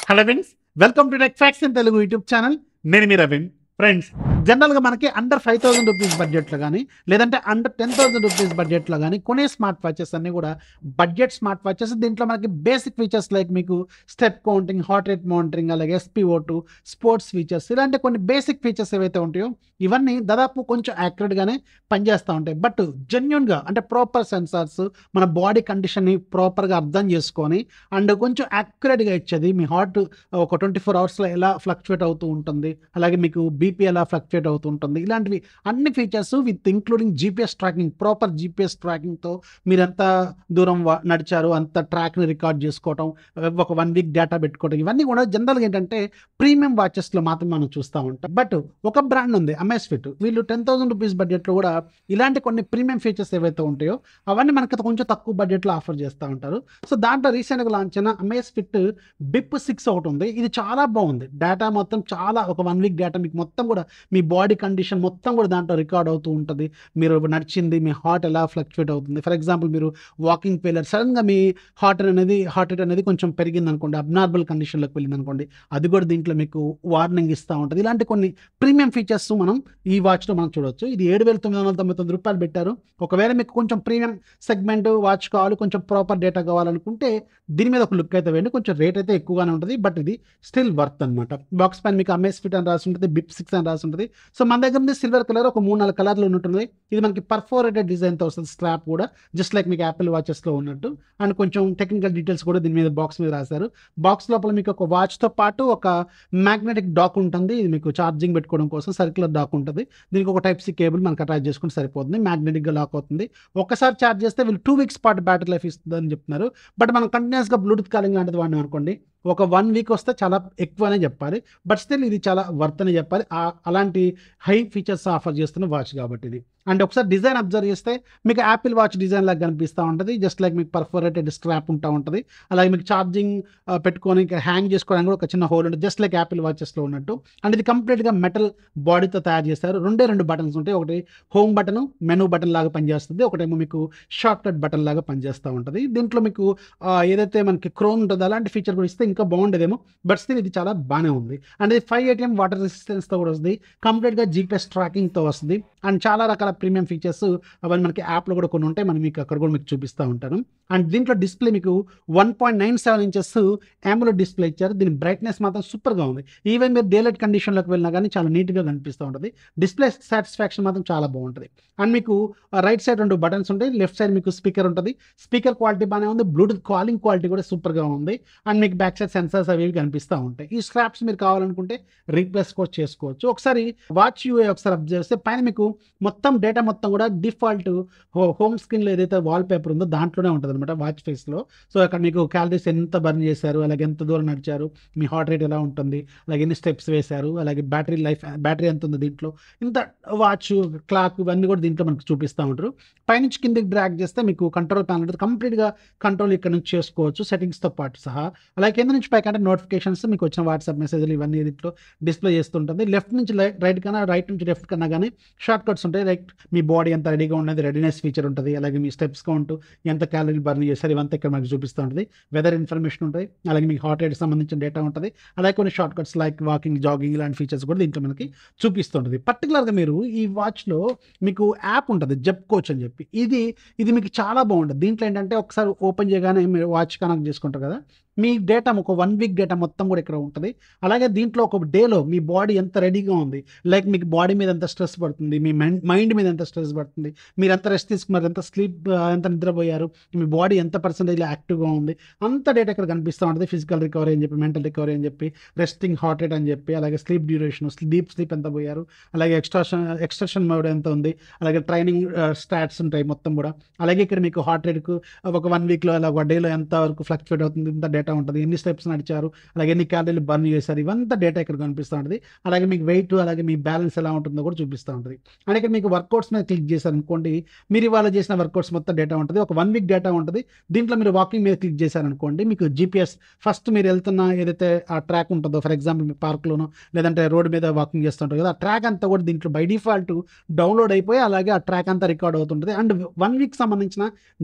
Hello friends, welcome to tech facts in Telugu YouTube channel. నేను మీ Raveen. Friends, జనరల్గా మనకి under 5,000 rupees బడ్జెట్లో కానీ లేదంటే అండర్ 10,000 రూపీస్ బడ్జెట్లో కానీ కొనే స్మార్ట్ వాచెస్ అన్నీ కూడా బడ్జెట్ స్మార్ట్ వాచెస్. దీంట్లో మనకి బేసిక్ ఫీచర్స్ లైక్ మీకు step counting, heart rate monitoring, అలాగే SpO2, స్పోర్ట్స్ ఫీచర్స్, ఇలాంటి కొన్ని బేసిక్ ఫీచర్స్ ఏవైతే ఉంటాయో ఇవన్నీ దాదాపు కొంచెం యాక్యురేట్గానే పనిచేస్తూ ఉంటాయి. బట్ జెన్యున్గా అంటే ప్రాపర్ సెన్సార్స్ మన బాడీ కండిషన్ని ప్రాపర్గా అర్థం చేసుకొని అండ్ కొంచెం యాక్యురేట్గా ఇచ్చేది. మీ హార్ట్ ఒక 24 అవర్స్లో ఎలా ఫ్లక్చువేట్ అవుతూ ఉంటుంది, అలాగే మీకు బీపీ ఎలా ఫ్లక్చువేట్ అవుతూ ఉంటుంది, ఇలాంటివి అన్ని features with including GPS tracking, proper GPS ట్రాకింగ్తో మీరు ఎంత దూరం నడిచారు అంత ట్రాక్ని రికార్డ్ చేసుకోవటం, ఒక 1 వీక్ డేటా పెట్టుకోవడం, ఇవన్నీ కూడా జనరల్గా ఏంటంటే ప్రీమియం వాచెస్లో మాత్రమే మనం చూస్తూ ఉంటాం. బట్ ఒక బ్రాండ్ ఉంది అమేజ్ఫిట్, వీళ్ళు 10,000 రూపీస్ బడ్జెట్లో కూడా ఇలాంటి కొన్ని ప్రీమియం ఫీచర్స్ ఏవైతే ఉంటాయో అవన్నీ మనకి కొంచెం తక్కువ బడ్జెట్లో ఆఫర్ చేస్తూ ఉంటారు. సో దాంట్లో రీసెంట్గా లాంచ్ అయిన అమేజ్ఫిట్ బిప్ 6 ఒకటి ఉంది. ఇది చాలా బాగుంది. డేటా మొత్తం చాలా ఒక 1 వీక్ డేటా మీకు మొత్తం కూడా మీ బాడీ కండిషన్ మొత్తం కూడా దాంట్లో రికార్డ్ అవుతూ ఉంటుంది. మీరు నడిచింది, మీ హార్ట్ ఎలా ఫ్లక్చువేట్ అవుతుంది. ఫర్ ఎగ్జాంపుల్ మీరు వాకింగ్ ఫెయిలర్, సడన్గా మీ హార్ట్ రేట్ అనేది కొంచెం పెరిగింది అనుకోండి, అబ్నార్మల్ కండిషన్లోకి వెళ్ళింది అనుకోండి, అది కూడా దీంట్లో మీకు వార్నింగ్ ఇస్తూ ఉంటుంది. ఇలాంటి కొన్ని ప్రీమియం ఫీచర్స్ మనం ఈ వాచ్లో మనం చూడొచ్చు. ఇది 7,999 రూపాయలు పెట్టారు. ఒకవేళ మీకు కొంచెం ప్రీమియం సెగ్మెంట్ వాచ్ కావాలి, కొంచెం ప్రాపర్ డేటా కావాలనుకుంటే దీని మీద ఒక లుక్ అయితే వేయండి. కొంచెం రేట్ అయితే ఎక్కువగానే ఉంటుంది, బట్ ఇది స్టిల్ వర్త్ అనమాట. బాక్స్ పైన మీకు అమేజ్ఫిట్ అని రాసి ఉంటుంది, బిప్ 6 అని రాసి ఉంటుంది. సో మన దగ్గర ఉంది సిల్వర్ కలర్, ఒక 3-4 కలర్లు ఉంటుంది. ఇది మనకి పర్ఫోరేటెడ్ డిజైన్తో వస్తుంది. స్ట్రాప్ కూడా జస్ట్ లైక్ మీకు యాపిల్ వాచెస్లో ఉన్నట్టు. అండ్ కొంచెం టెక్నికల్ డీటెయిల్స్ కూడా దీని మీద బాక్స్ మీద రాశారు. బాక్స్ లోపల మీకు ఒక వాచ్తో పాటు ఒక మ్యాగ్నెటిక్ డాక్ ఉంటుంది. ఇది మీకు ఛార్జింగ్ పెట్టుకోవడం కోసం సర్క్యులర్ డాక్ ఉంటుంది. దీనికి ఒక Type-C కేబుల్ మనకు అటాచ్ చేసుకుంటే సరిపోతుంది. మ్యాగ్నెటిక్గా లాక్ అవుతుంది. ఒక్కసారి ఛార్జ్ చేస్తే వీళ్ళు 2 వీక్స్ పాటు బ్యాటరీ లైఫ్ ఇస్తుందని చెప్తున్నారు. బట్ మనం కంటిన్యూస్గా బ్లూటూత్ కాలింగ్ లాంటిది వాడినాం అనుకోండి, ఒక 1 వీక్ వస్తే చాలా ఎక్కువ అనే చెప్పాలి. బట్ స్టిల్ ఇది చాలా వర్త్ అని చెప్పాలి. అలాంటి హై ఫీచర్స్ ఆఫర్ చేస్తున్న వాచ్ కాబట్టి ఇది. అండ్ ఒకసారి డిజైన్ అబ్జర్వ్ చేస్తే మీకు యాపిల్ వాచ్ డిజైన్ లాగా కనిపిస్తూ ఉంటుంది. జస్ట్ లైక్ మీకు పర్ఫోరేటెడ్ స్ట్రాప్ ఉంటా ఉంటుంది. అలాగే మీకు ఛార్జింగ్ పెట్టుకొని హ్యాంగ్ చేసుకోవడానికి కూడా ఒక చిన్న హోల్ ఉంటుంది, జస్ట్ లైక్ యాపిల్ వాచెస్లో ఉన్నట్టు. అండ్ ఇది కంప్లీట్గా మెటల్ బాడీతో తయారు చేస్తారు. 2 బటన్స్ ఉంటాయి. ఒకటి హోమ్ బటన్, మెనూ బటన్ లాగా పనిచేస్తుంది. ఒకటేమో మీకు షార్ట్ కట్ బటన్ లాగా పనిచేస్తూ ఉంటుంది. దీంట్లో మీకు ఏదైతే మనకి క్రోమ్ ఉంటుందో అలాంటి ఫీచర్ కూడా ఇస్తే ఇంకా బాగుండేదేమో. బట్ స్టిల్ ఇది చాలా బాగానే ఉంది. అండ్ ఇది 5 ATM వాటర్ రెసిస్టెన్స్తో కూడా వస్తుంది. కంప్లీట్గా GPS ట్రాకింగ్తో వస్తుంది. అండ్ చాలా రకాల ప్రీమియం ఫీచర్స్ అవన్నీ మనకి యాప్లో కూడా కొన్ని ఉంటాయి. మనం మీకు అక్కడ కూడా మీకు చూపిస్తూ ఉంటాను. అండ్ దీంట్లో డిస్ప్లే మీకు 1.97 ఇంచెస్ AMOLED డిస్ప్లే ఇచ్చారు. దీని బ్రైట్నెస్ మాత్రం సూపర్గా ఉంది. ఈవెన్ మీరు డే లైట్ కండిషన్లోకి వెళ్ళినా కానీ చాలా నీట్గా కనిపిస్తూ ఉంటుంది. డిస్ప్లే సాటిస్ఫాక్షన్ మాత్రం చాలా బాగుంటుంది. అండ్ మీకు రైట్ సైడ్ 2 బటన్స్ ఉంటాయి. లెఫ్ట్ సైడ్ మీకు స్పీకర్ ఉంటుంది. స్పీకర్ క్వాలిటీ బాగానే ఉంది. బ్లూటూత్ కాలింగ్ క్వాలిటీ కూడా సూపర్గా ఉంది. అండ్ మీకు బ్యాక్ సైడ్ సెన్సార్స్ అవి కనిపిస్తూ ఉంటాయి. ఈ స్ట్రాప్స్ మీరు కావాలనుకుంటే రీప్లేస్ కూడా చేసుకోవచ్చు. ఒకసారి వాచ్ UI ఒకసారి అబ్జర్వ్ చేస్తే పైన మీకు మొత్తం డేటా మొత్తం కూడా డిఫాల్ట్ హోమ్ స్క్రీన్లో ఏదైతే వాల్ పేపర్ ఉందో దాంట్లోనే ఉంటుంది అనమాట వాచ్ ఫేస్లో. సో అక్కడ మీకు క్యాలరీస్ ఎంత బర్న్ చేశారు, అలాగే ఎంత దూరం నడిచారు, మీ హార్ట్ రేట్ ఎలా ఉంటుంది, అలాగే ఎన్ని స్టెప్స్ వేశారు, అలాగే బ్యాటరీ ఎంత ఉంది దీంట్లో, ఇంత వాచ్ క్లాక్ ఇవన్నీ కూడా దీంట్లో మనకు చూపిస్తూ ఉంటారు. పైనుంచి కిందకి డ్రాగ్ చేస్తే మీకు కంట్రోల్ ప్యానల్ ఉంటుంది. కంప్లీట్గా కంట్రోల్ ఇక్కడ నుంచి చేసుకోవచ్చు సెట్టింగ్స్తో పాటు సహా. అలాగే కింద నుంచి పైకి అంటే నోటిఫికేషన్స్, మీకు వచ్చిన వాట్సాప్ మెసేజ్లు ఇవన్నీ దీంట్లో డిస్ప్లే చేస్తుంటుంది. లెఫ్ట్ నుంచి రైట్ కన్నా, రైట్ నుంచి లెఫ్ట్ కన్నా కానీ షార్ట్ కట్స్ ఉంటాయి. లైక్ మీ బాడీ ఎంత రెడీగా ఉన్నది, రెడీనెస్ ఫీచర్ ఉంటుంది. అలాగే మీ స్టెప్స్ కౌంట్, ఎంత క్యాలరీ బర్న్ చేస్తారు, ఇవంతా ఇక్కడ మనకు చూపిస్తూ ఉంటుంది. వెదర్ ఇన్ఫర్మేషన్ ఉంటుంది. అలాగే మీకు హార్ట్ రేట్ సంబంధించిన డేటా ఉంటుంది. అలాగే కొన్ని short cuts like walking, jogging ఇలాంటి ఫీచర్స్ కూడా దీంట్లో మనకి చూపిస్తుంటుంది. పర్టికులర్గా మీరు ఈ వాచ్లో మీకు యాప్ ఉంటుంది జెప్ కోచ్ అని చెప్పి. ఇది మీకు చాలా బాగుంటుంది. దీంట్లో ఏంటంటే ఒకసారి ఓపెన్ చేయగానే మీరు వాచ్ కనెక్ట్ చేసుకుంటారు కదా, మీ డేటా ఒక 1 వీక్ డేటా మొత్తం కూడా ఇక్కడ ఉంటుంది. అలాగే దీంట్లో ఒక డేలో మీ బాడీ ఎంత రెడీగా ఉంది, లైక్ మీకు బాడీ మీద ఎంత స్ట్రెస్ పడుతుంది, మీ మైండ్ మీద ఎంత స్ట్రెస్ పడుతుంది, మీరు ఎంత రెస్ట్ తీసుకున్నారు, ఎంత స్లీప్, ఎంత నిద్రపోయారు, మీ బాడీ ఎంత పర్సెంటేజ్ యాక్టివ్గా ఉంది, అంత డేటా ఇక్కడ కనిపిస్తూ ఉంటుంది. ఫిజికల్ రికవరీ అని చెప్పి, మెంటల్ రికవరీ అని చెప్పి, రెస్టింగ్ హార్ట్ రేట్ అని చెప్పి, అలాగే స్లీప్ డ్యూరేషన్, డీప్ స్లీప్ ఎంత పోయారు, అలాగే ఎక్స్ట్రాక్షన్ మోడ్ ఎంత ఉంది, అలాగే ట్రైనింగ్ స్టాట్స్ ఉంటాయి మొత్తం కూడా. అలాగే ఇక్కడ మీకు హార్ట్ రేట్కు ఒక 1 వీక్లో అలా ఒక డేలో ఎంత వరకు ఫ్లక్చువేట్ అవుతుంది, ఇంత డేటా ఉంటుంది, ఎన్ని స్టెప్స్ నడిచారు, అలాగే ఎన్ని క్యాలరీలు బర్న్ చేశారు, ఇవంతా డేటా ఇక్కడ కనిపిస్తూ ఉంటుంది. అలాగే మీకు వెయిట్, అలాగే మీ బ్యాలెన్స్ ఎలా ఉంటుందో కూడా చూపిస్తూ ఉంటుంది. అలాగే మీకు వర్కౌట్స్ మీద క్లిక్ చేశారు అనుకోండి, మీరు ఇవాళ చేసిన వర్కౌట్స్ మొత్తం డేటా ఉంటుంది. ఒక 1 వీక్ డేటా ఉంటుంది. దీంట్లో మీరు వాకింగ్ మీద క్లిక్ చేశారనుకోండి, మీకు GPS ఫస్ట్ మీరు వెళ్తున్న ఏదైతే ఆ ట్రాక్ ఉంటుందో, ఫర్ ఎగ్జాంపుల్ మీ పార్క్లోనో లేదంటే రోడ్డు మీద వాకింగ్ చేస్తుంటారు కదా, ఆ ట్రాక్ అంతా కూడా దీంట్లో బై డిఫాల్ట్ డౌన్లోడ్ అయిపోయి అలాగే ఆ ట్రాక్ అంతా రికార్డ్ అవుతుంటుంది. అండ్ 1 వీక్ సంబంధించిన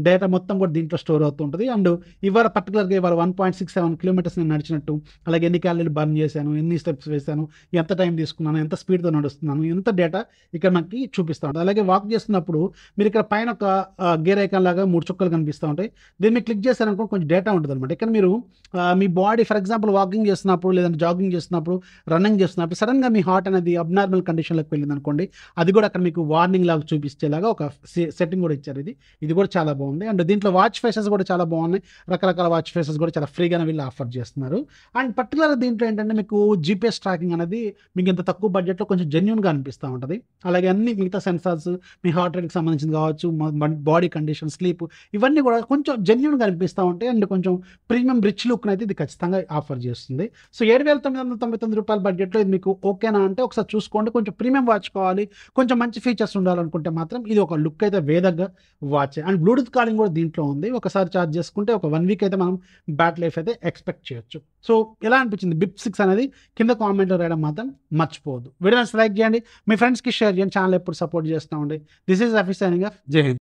డేటా మొత్తం కూడా దీంట్లో స్టోర్ అవుతుంటుంది. అండ్ ఇవాళ పర్టికులర్గా ఇవాళ 1.7 1.67 కిలోమీటర్స్ నేను నడిచినట్టు, అలాగే ఎన్ని క్యాలరీలు బర్న్ చేశాను, ఎన్ని స్టెప్స్ వేశాను, ఎంత టైం తీసుకున్నాను, ఎంత స్పీడ్‌తో నడుస్తున్నాను, ఎంత డేటా ఇక్కడ మనకి చూపిస్తా ఉంటది. అలాగే వాక్ చేస్తున్నప్పుడు మీరు ఇక్కడ పైన ఒక గేర్ ఐకాన్ లాగా 3 చుక్కలు కనిపిస్తా ఉంటాయి. దీన్ని మీరు క్లిక్ చేశారనుకో కొంచెం డేటా ఉంటదనమాట. ఇక్కడ మీరు మీ బాడీ ఫర్ ఎగ్జాంపుల్ వాకింగ్ చేస్తున్నప్పుడు, లేదంటే జాగింగ్ చేస్తున్నప్పుడు, రన్నింగ్ చేస్తున్నప్పుడు సడెన్‌గా మీ హార్ట్ అనేది అబ్నార్మల్ కండిషన్‌లోకి వెళ్ళిందనుకోండి, అది కూడా అక్కడ మీకు వార్నింగ్ లాగా చూపించేలాగా ఒక సెట్టింగ్ కూడా ఇచ్చారు ఇది. ఇది కూడా చాలా బాగుంది. అండ్ దీంట్లో వాచ్ ఫేసెస్ కూడా చాలా బాగున్నాయి. రకరకాల వాచ్ ఫేసెస్ కూడా చాలా ఫ్రీగానే వీళ్ళు ఆఫర్ చేస్తున్నారు. అండ్ పర్టికులర్‌గా దీంట్లో ఏంటంటే మీకు జీపీఎస్ ట్రాకింగ్ అనేది మీకు ఇంత తక్కువ బడ్జెట్‌లో కొంచెం జెన్యూన్‌గా అనిపిస్తా ఉంటది. అలాగే అన్ని మిగతా సెన్సార్స్ మీ హార్ట్ రేట్‌కి సంబంధించింది కావచ్చు, బాడీ కండిషన్, స్లీప్ ఇవన్నీ కూడా కొంచెం జెన్యూన్‌గా అనిపిస్తా ఉంటాయి. అండ్ కొంచెం ప్రీమియం రిచ్ లుక్‌నైతే ఇది ఖచ్చితంగా ఆఫర్ చేస్తుంది. సో రూ. 7,999 బడ్జెట్‌లో ఇది మీకు ఓకేనా అంటే ఒకసారి చూసుకోండి. కొంచెం ప్రీమియం వాచ్ కావాలి, కొంచెం మంచి ఫీచర్స్ ఉండాలనుకుంటే మాత్రం ఇది ఒక లుక్ అయితే వేదగ్గ వాచ్. అండ్ బ్లూటూత్ కాలింగ్ కూడా దీంట్లో ఉంది. ఒకసారి చార్జ్ చేసుకుంటే ఒక 1 వీక్ అయితే మనం బ్యాటరీ లైఫ్ అయితే ఎక్స్‌పెక్ట్ చేయొచ్చు. సో ఎలా అనిపించింది బిప్ 6 అనేది కింద కామెంట్‌లో రాయడం మాత్రం మర్చిపోవద్దు. వీడియో నచ్చితే లైక్ చేయండి, మీ ఫ్రెండ్స్‌కి షేర్ చేయండి. ఛానల్ ఎప్పుడు సపోర్ట్ చేస్తా ఉండండి. This is Rafi signing off. జై హింద్.